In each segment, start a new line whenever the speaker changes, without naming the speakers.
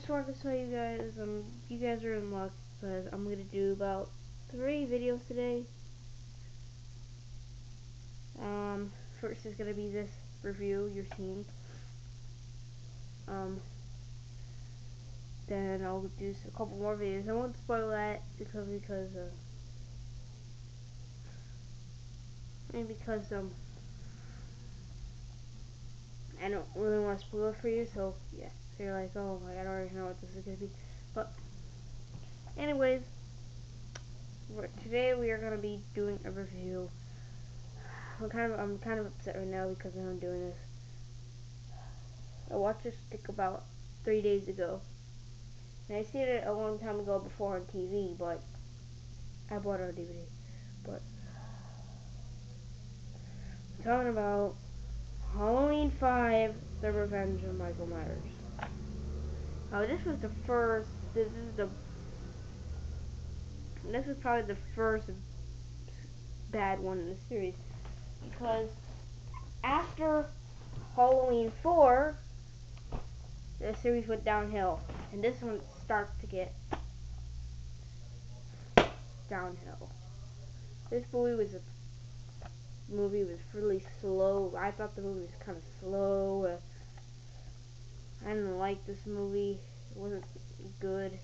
just wanted to tell you guys, you guys are in luck because I'm gonna do about 3 videos today. First is gonna be this review you're seeing. Then I'll do a couple more videos. I won't spoil that because I don't really want to spoil it for you. So yeah, so you're like, oh my god, I already know what this is gonna be. But anyways, today we are gonna be doing a review. I'm kind of upset right now because I'm doing this. I watched this stick about 3 days ago. And I seen it a long time ago before on TV, but I bought it on DVD. But I'm talking about Halloween 5: The Revenge of Michael Myers. Now this was the first. This was probably the first bad one in the series because after Halloween 4, the series went downhill, and this one starts to get downhill. This movie was really slow. I thought the movie was kind of slow. I didn't like this movie. It wasn't good.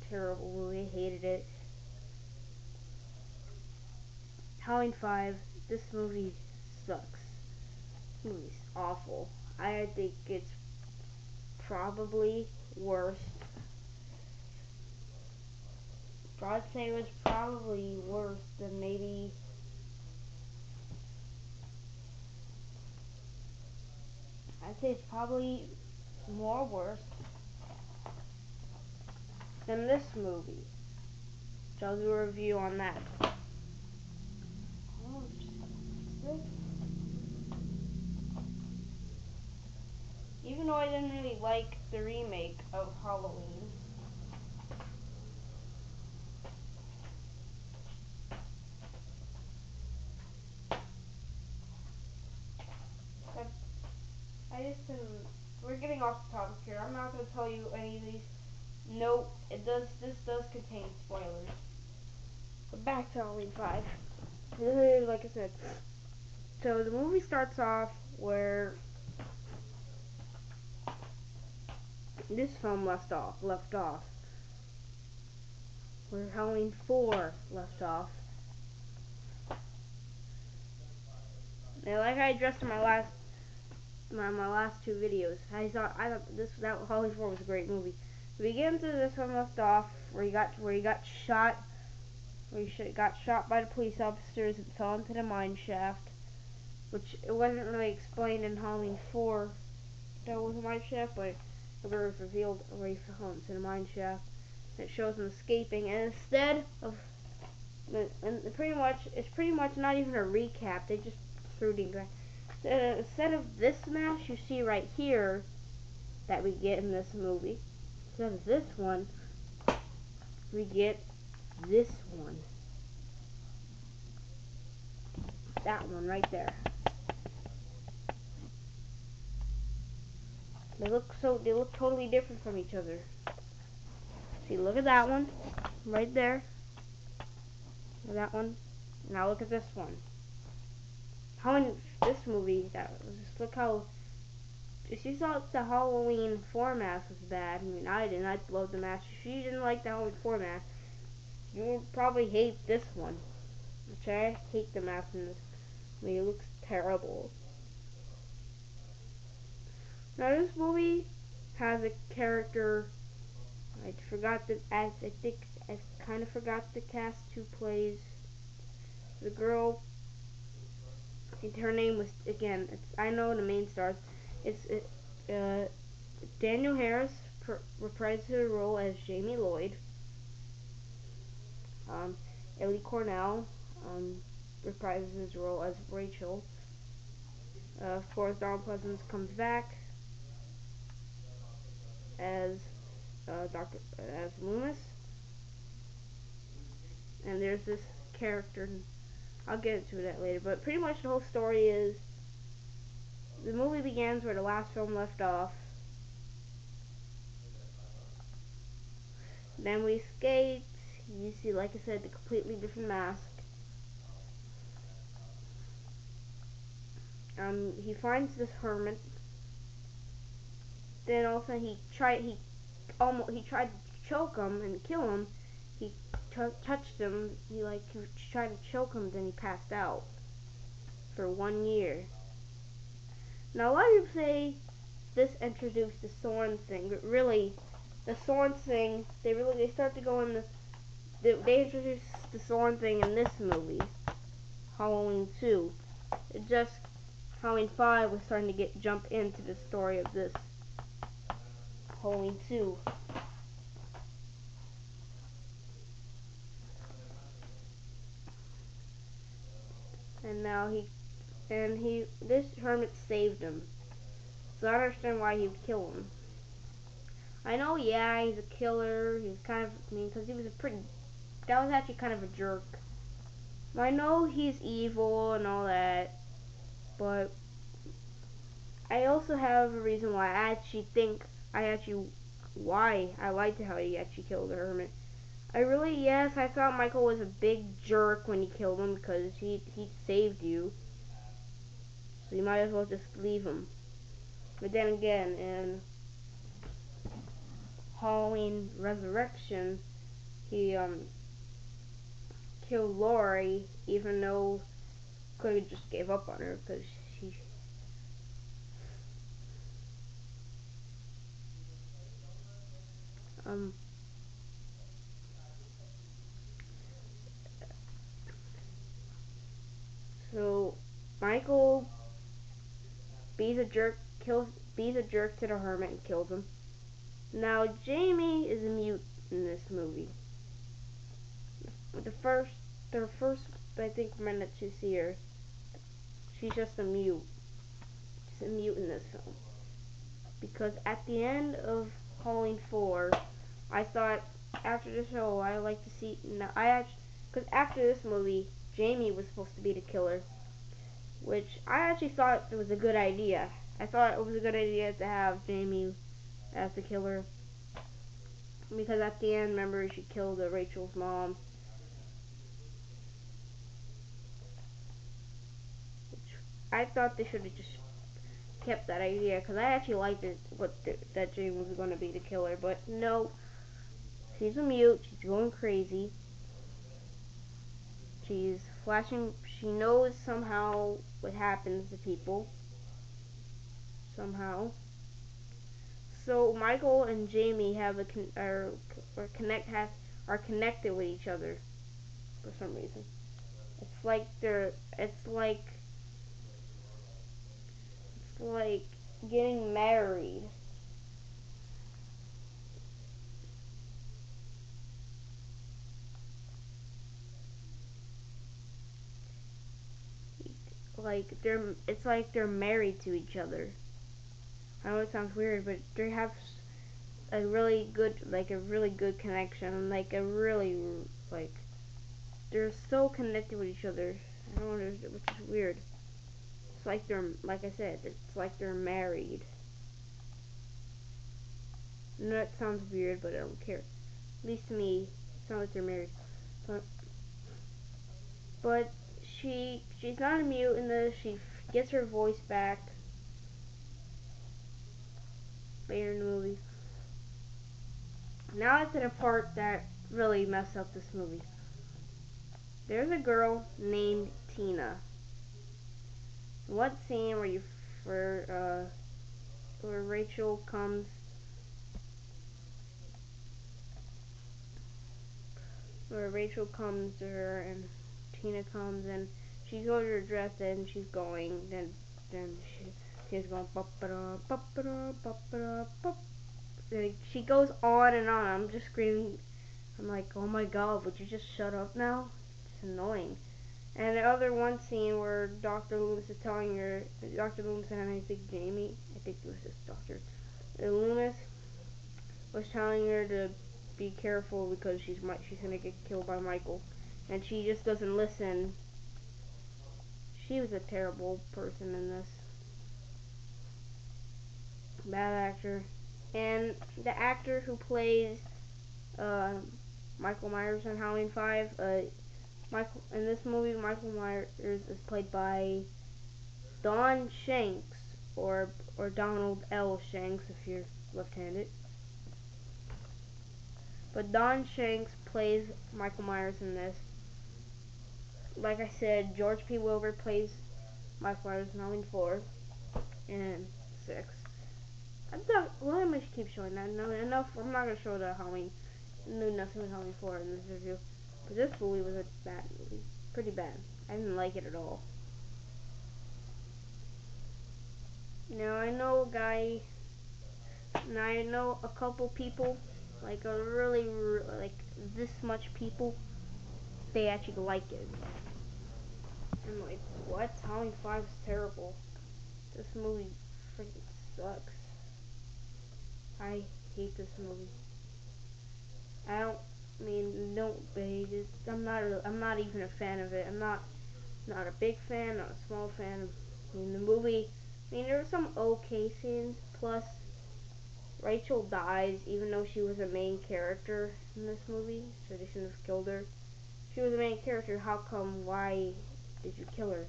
Terrible movie. I hated it. Halloween 5. This movie sucks. This movie's awful. I think it's probably worse. I'd say it was probably worse than maybe. I'd say it's probably more worse than this movie. So I'll do a review on that. Even though I didn't really like the remake of Halloween, but I just didn't. We're getting off the topic here. I'm not going to tell you any of these. Nope, this does contain spoilers. But back to Halloween 5. Like I said, so the movie starts off where this film left off, where Halloween 4 left off. Now, like I addressed in my last 2 videos, I thought that Halloween 4 was a great movie. It begins with this one left off, where he got shot, got shot by the police officers and fell into the mine shaft, which it wasn't really explained in Halloween 4 that was a mine shaft, but it was revealed where he fell into the mine shaft. And it shows him escaping, and instead of it's pretty much not even a recap. They just threw the instead of this mask you see right here that we get in this movie, instead of this one, we get this one. That one right there. They look totally different from each other. See, look at that one right there. That one. Now look at this one. How in this movie just look how. If you thought the Halloween 4 mask was bad, I mean, I didn't. I loved the mask. If you didn't like the Halloween 4 mask, you would probably hate this one. Which I hate the mask in this. I mean, it looks terrible. Now, this movie has a character. I kind of forgot the cast who plays the girl. Her name was I know the main stars. Danielle Harris reprised her role as Jamie Lloyd. Ellie Cornell reprises his role as Rachel. Of course, Donald Pleasence comes back as as Loomis. And there's this character. I'll get into that later. But pretty much the whole story is the movie begins where the last film left off. Then we skate. You see, like I said, the completely different mask. He finds this hermit. Then all of a sudden he tried to choke him and kill him. He touched him. He tried to choke him. Then he passed out for 1 year. Now a lot of people say this introduced the Sorn thing, but really, the Sorn thing they start to go in they introduced the Sorn thing in this movie, Halloween 2. It just Halloween 5 was starting to jump into the story of this Halloween 2. And now this hermit saved him. So I don't understand why he would kill him. I know, yeah, he's a killer. He's kind of mean because that was actually kind of a jerk. I know he's evil and all that, but I also have a reason why why I liked how he actually killed the hermit. Yes, I thought Michael was a big jerk when he killed him because he saved you. So you might as well just leave him. But then again, in Halloween Resurrection, he killed Laurie, even though could have just gave up on her because she. Um. So Michael bees a jerk to the hermit and kills him. Now Jamie is a mute in this movie. The first, the first, I think minute you see her, she's just a mute. She's a mute in this film. Because at the end of Halloween 4, I thought after the show I like to see. No, because after this movie, Jamie was supposed to be the killer, which I actually thought it was a good idea. I thought it was a good idea to have Jamie as the killer because at the end, remember she killed Rachel's mom. Which I thought they should have just kept that idea because I actually liked it. That Jamie was going to be the killer, but no, she's a mute. She's going crazy. She's flashing. She knows somehow what happens to people. Somehow. So Michael and Jamie are connected with each other for some reason. It's like it's like getting married. It's like they're married to each other. I know it sounds weird, but they have a really good connection, like they're so connected with each other. I don't understand, which is weird. It's like like I said, it's like they're married. I know it sounds weird, but I don't care. At least to me, it sounds like they're married. But, but she's not a mute in this. She gets her voice back later in the movie. Now it's in a part that really messed up this movie. There's a girl named Tina. What scene where Rachel comes to her and Tina comes and she goes to her dress and she's going she's going she goes on and on. I'm just screaming. I'm like, oh my god, would you just shut up now? It's annoying. And the other one scene where Dr. Loomis is telling her, Dr. Loomis and I think Jamie, I think it was just Dr. Loomis was telling her to be careful because she's gonna get killed by Michael, and she just doesn't listen. She was a terrible person in this. Bad actor. And the actor who plays uh, Michael Myers in Halloween 5. Michael in this movie, Michael Myers is played by Don Shanks, or Donald L. Shanks if you're left-handed. But Don Shanks plays Michael Myers in this. Like I said, George P. Wilbur plays Michael Myers in Halloween 4 and 6. Why am I keep showing that? No, enough. I'm not gonna show the Halloween. Knew nothing with Halloween 4 in this review. But this movie was a bad movie. Pretty bad. I didn't like it at all. Now I know a guy, and I know a couple people, like a really, like this much people, they actually like it. I'm like, what? Halloween 5 is terrible. This movie freaking sucks. I hate this movie. I don't don't be. I'm not even a fan of it. I'm not a big fan, not a small fan. The movie. There were some okay scenes. Plus, Rachel dies, even though she was a main character in this movie, so they shouldn't have killed her. She was a main character. How come? Why did you kill her?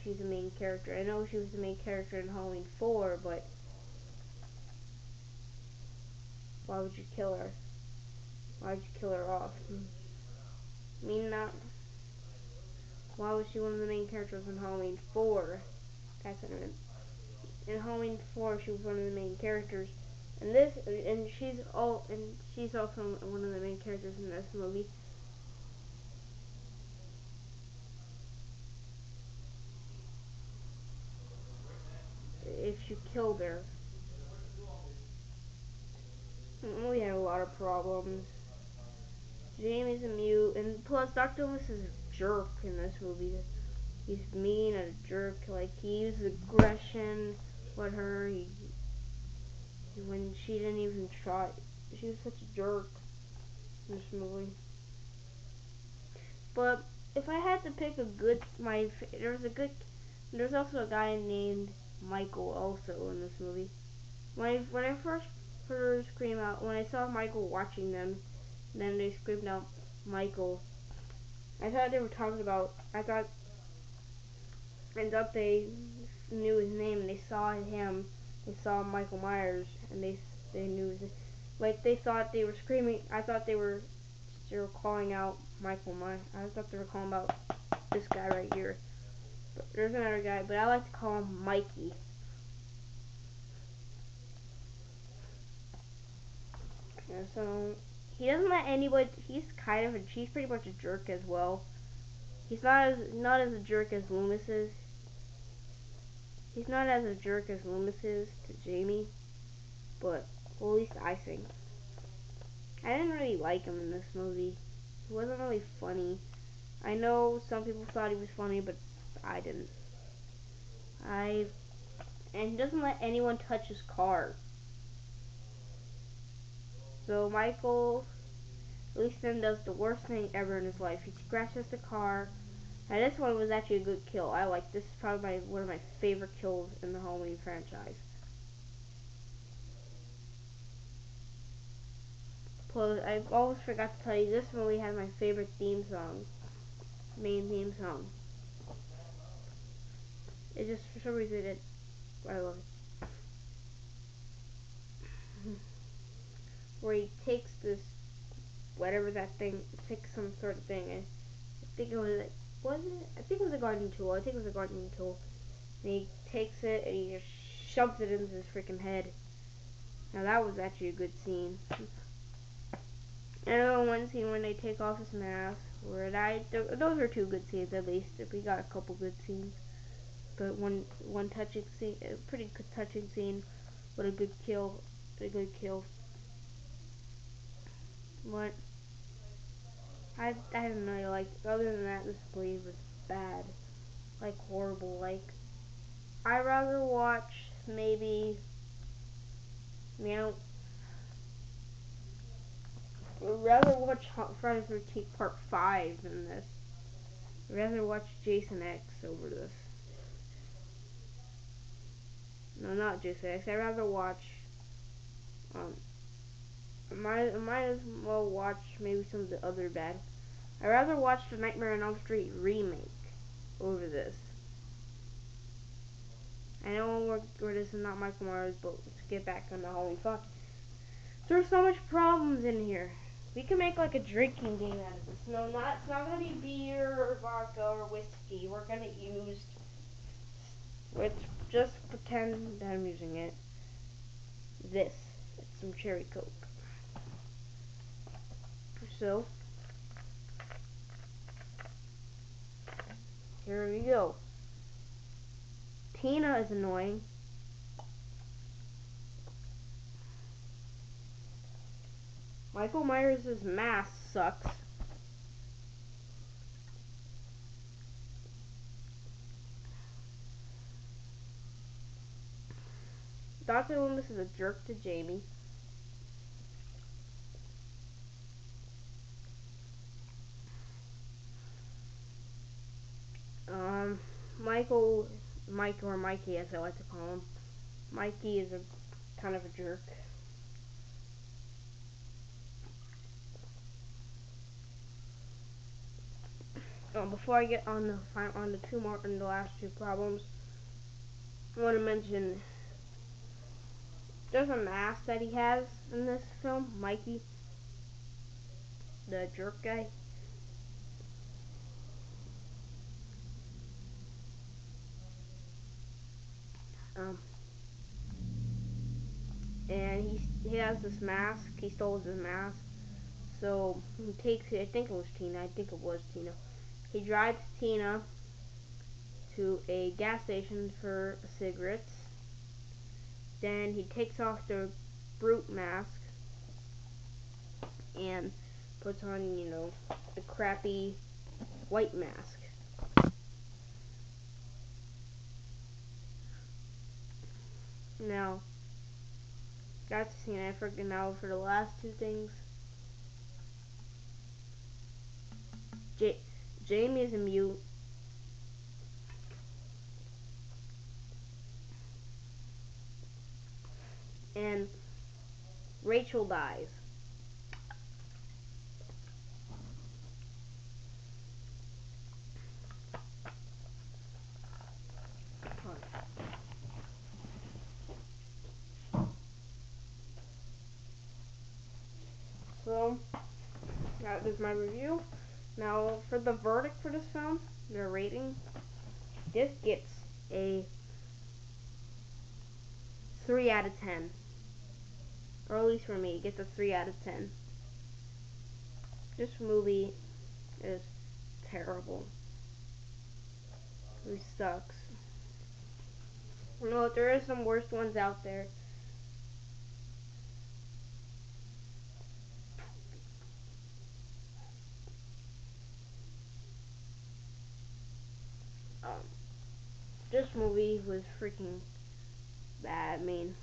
She's a main character. I know she was the main character in Halloween 4, but why would you kill her? Why would you kill her off? Not. Why was she one of the main characters in Halloween 4? That's what I meant. In Halloween 4, she was one of the main characters. And she's also one of the main characters in this movie. If you killed her, we had a lot of problems. Jamie's a mute, and plus Dr. Loomis is a jerk in this movie. He's mean and a jerk. Like, he uses aggression with her. When she didn't even try, she was such a jerk in this movie. But if I had to pick there's also a guy named Michael also in this movie. When I first heard her scream out, when I saw Michael watching them, then they screamed out Michael. I thought they were talking about. I thought they knew his name and they saw him. They saw Michael Myers and they knew his name. Like they thought they were screaming. I thought they were calling out Michael Myers. I thought they were calling out this guy right here. But there's another guy, but I like to call him Mikey. Yeah, so he doesn't let anybody. He's pretty much a jerk as well. He's not as a jerk as Loomis is. He's not as a jerk as Loomis is to Jamie, but well, at least I think. I didn't really like him in this movie. He wasn't really funny. I know some people thought he was funny, but I didn't. And he doesn't let anyone touch his car. So Michael, at least then, does the worst thing ever in his life. He scratches the car. Now this one was actually a good kill. This is probably one of my favorite kills in the Halloween franchise. Plus, I almost forgot to tell you, this movie had my favorite theme song. Main theme song. It just, for some reason, I love it. Where he takes this, whatever that thing, takes some sort of thing, and I think it was, I think it was a gardening tool. And he takes it and he just shoves it into his freaking head. Now that was actually a good scene. I know one scene when they take off his mask, those are two good scenes at least. We got a couple good scenes, but one touching scene, a pretty good touching scene, but a good kill. What I don't know. Like other than that, this movie was bad, like horrible. Like I'd rather watch maybe, I'd rather watch Friday the 13th Part 5 than this. I'd rather watch Jason X over this. No, not Jason X. I'd rather watch I might as well watch maybe some of the other bad. I'd rather watch the Nightmare on Elm Street remake over this. I know this is not Michael Myers, but let's get back on the Halloween fun. There's so much problems in here. We can make like a drinking game out of this. No, it's not gonna be beer or vodka or whiskey. We're gonna use, let's just pretend that I'm using it. This. It's some cherry coke. So, here we go. Tina is annoying. Michael Myers' mask sucks. Dr. Loomis is a jerk to Jamie. Mike or Mikey as I like to call him. Mikey is a kind of a jerk. Before I get on the last two problems, I want to mention there's a mask that he has in this film, Mikey, the jerk guy. And he has this mask. He stole his mask. So he takes it. I think it was Tina. He drives Tina to a gas station for cigarettes. Then he takes off the brute mask and puts on, the crappy white mask. Now, that's the scene. I forget now for the last two things. Jamie is a mute. And Rachel dies. So, that is my review. Now, for the verdict for this film, the rating, this gets a 3 out of 10. Or at least for me, it gets a 3 out of 10. This movie is terrible. It sucks. No, there are some worse ones out there. This movie was freaking bad. I mean,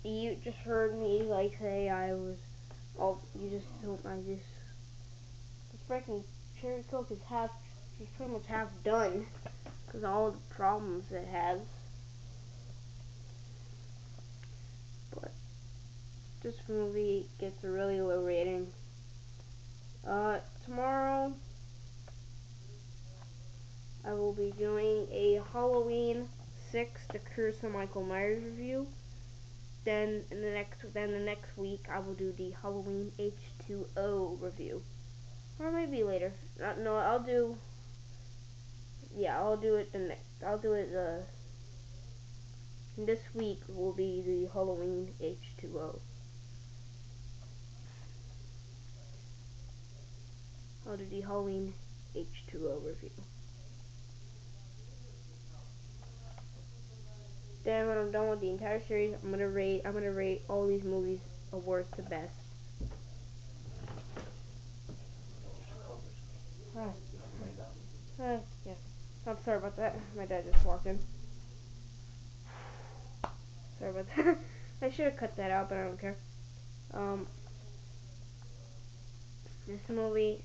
you just heard me say I was. Oh, you just don't. The freaking cherry coke is pretty much half done, because all the problems it has. But this movie gets a really low rating. Tomorrow I will be doing a Halloween 6 The Curse of Michael Myers review. Then the next week I will do the Halloween H2O review. Or maybe later. No, I'll do it this week will be the Halloween H2O. I'll do the Halloween H2O review. Then when I'm done with the entire series, I'm gonna rate all these movies a worst to best. Yes. I'm sorry about that. My dad just walked in. Sorry about that. I should have cut that out, but I don't care. This movie,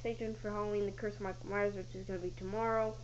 stay tuned for Halloween: The Curse of Michael Myers, which is gonna be tomorrow.